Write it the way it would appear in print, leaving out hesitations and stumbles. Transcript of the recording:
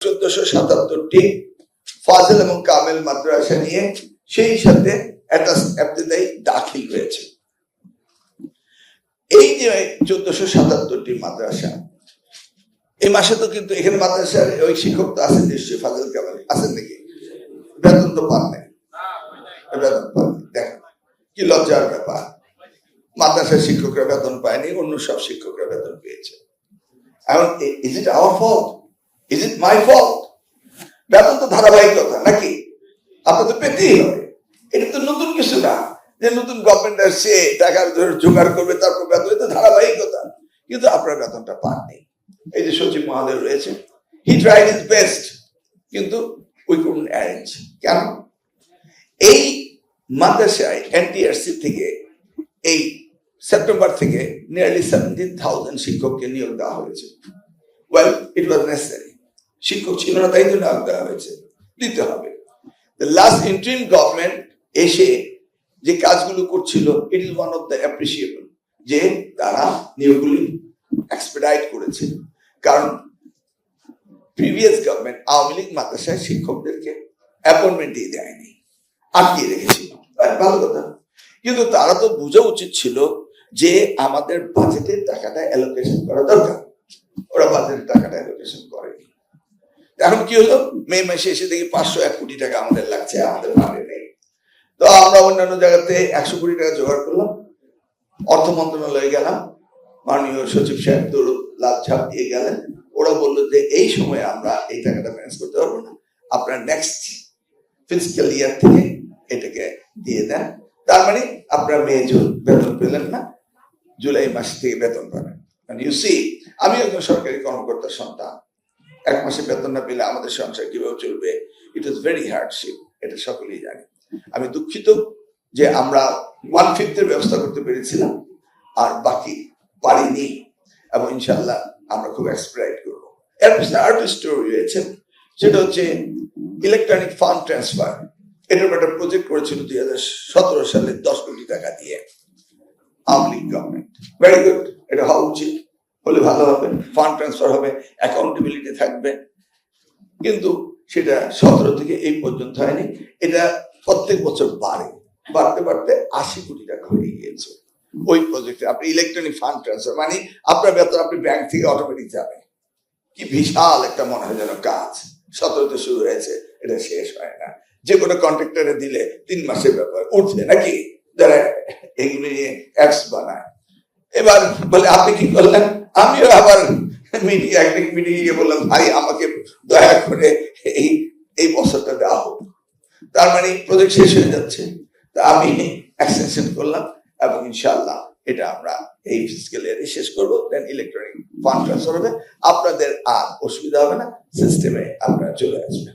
1477টি ফাজিল এবং কামেল মাদ্রাসা নিয়ে সেই সাথে ইবতিদায়ী দাখিল হয়েছে। এই যে 1477টি মাদ্রাসা, এই মাসে তো কিন্তু এখানে মাদ্রাসার ওই শিক্ষক তো আছেন নিশ্চয়ই, ফাজিল কামেল আছেন নাকি? বেতন তো পান নাই, বেতন পান। দেখেন কি লজ্জার ব্যাপার, মাদ্রাসার শিক্ষকরা বেতন পায়নি, অন্য সব শিক্ষকরা বেতন পেয়েছে। এখন is it hour fault? Is it my fault? বেতন তো ধারাবাহিকতা নাকি, আপনার তো পেতেই হবে। এটা তো নতুন কিছু না যে নতুন গভর্নমেন্ট আসছে টাকা জোগাড় করবে তারপর বেতন, এটা ধারাবাহিকতা। কিন্তু আপনার বেতনটা পাননি। এই যে সচিব মহোদয় রয়েছে, হি ট্রাইড হিজ বেস্ট, কিন্তু উই কুডন্ট অ্যারেঞ্জ। কেন? এই মাদ্রাসায় এনটিআরসি থেকে এই সেপ্টেম্বর থেকে নিয়ারলি 17,000 শিক্ষককে নিয়োগ দেওয়া হয়েছে। ওয়েল, ইট ওয়াজ নেসেসারি। শিক্ষক ছিল না তাই জন্য নিয়োগ দেওয়া হয়েছে, দিতে হবে। দ্য লাস্ট ইন্টারিম গভর্নমেন্ট এসে যে কাজগুলো করছিল, it is one of the appreciable, যে তারা নিয়োগগুলি এক্সপেডাইট করেছে। কারণ প্রিভিয়াস গভর্নমেন্ট আওয়ামী লীগ মাদ্রাসায় শিক্ষকদেরকে অ্যাপয়েন্টমেন্টই দেয়নি, আটকে রেখেছিল। ভালো কথা, কিন্তু তারা তো বোঝা উচিত ছিল যে আমাদের বাজেটের টাকাটা অ্যালোকেশন করা দরকার। ওরা বাজেটের টাকাটা অ্যালোকেশন করেনি। এখন কি হলো, মে মাসে এসে দেখি 501 কোটি টাকা আমাদের লাগছে, আমাদের ফান্ডে নেই। তো আমরা অন্যান্য জায়গাতে 100 কোটি টাকা জোগাড় করলাম, অর্থ মন্ত্রণালয়ে গেলাম, মাননীয় সচিব সাহেব তো লাভ ঝাপ দিয়ে গেলেন। ওরা বললো যে এই সময় আমরা এই টাকাটা ম্যানেজ করতে পারবো না, আপনার নেক্সট ফিজিক্যাল ইয়ার থেকে এটাকে দিয়ে দেন। তার মানে আপনারা মে জুন বেতন পেলেন না, জুলাই মাস থেকে বেতন পাবেন। ইউ সি, আমি একজন সরকারি কর্মকর্তার সন্তান, 1 মাসে বেতন না পেলে আমাদের সংসার কিভাবে চলবে? ইট ইজ ভেরি হার্ডশিপ, এটা সকলেই জানে। আমি দুঃখিত যে আমরা 1/5 ব্যবস্থা করতে পেরেছিলাম, আর বাকি পারিনি, এবং ইনশাআল্লাহ আমরা খুব এক্সপেক্ট করবো। এর পিছনে আরেকটা স্টোরি রয়েছে, সেটা হচ্ছে ইলেকট্রনিক ফান্ড ট্রান্সফার। এটার একটা প্রজেক্ট করেছিল 2017 সালে 10 কোটি টাকা দিয়ে Awami League government. Very good, এটা হওয়া উচিত, হলে ভালো হবে, ফান্ড ট্রান্সফার হবে, অ্যাকাউন্টেবিলিটি থাকবে। কিন্তু সেটা 17 থেকে এই পর্যন্ত হয়নি। এটা প্রত্যেক বছর বাড়তে বাড়তে 80 কোটি টাকা হয়ে গিয়েছে ওই প্রজেক্টে। আপনি ইলেকট্রনিক ফান্ড ট্রান্সফার মানে আপনার বেতন আপনি ব্যাংক থেকে অটোমেটিক যাবে। কি বিশাল একটা মনে হয় যেন কাজ। 17তে শুরু হয়েছে, এটা শেষ হয় না। যে কোনো কন্ট্রাক্টরে দিলে 3 মাসের ব্যাপার উঠছে নাকি, যারা এগুলো নিয়ে অ্যাপস বানায়। এবার বলে আপনি কি করলেন? আমিও আবার মিটিং বললাম, ভাই আমাকে দয়া করে এই বছরটা দেওয়া হোক। তার মানে প্রজেক্ট শেষ হয়ে যাচ্ছে, তা আমি এক্সটেনশন করলাম, এবং ইনশাআল্লাহ এটা আমরা এই ফিজিক্যাল ইয়ারে শেষ করবো। দেন ইলেকট্রনিক ফান্ড ট্রান্সফার হবে, আপনাদের আর অসুবিধা হবে না, সিস্টেমে আপনারা চলে আসবেন।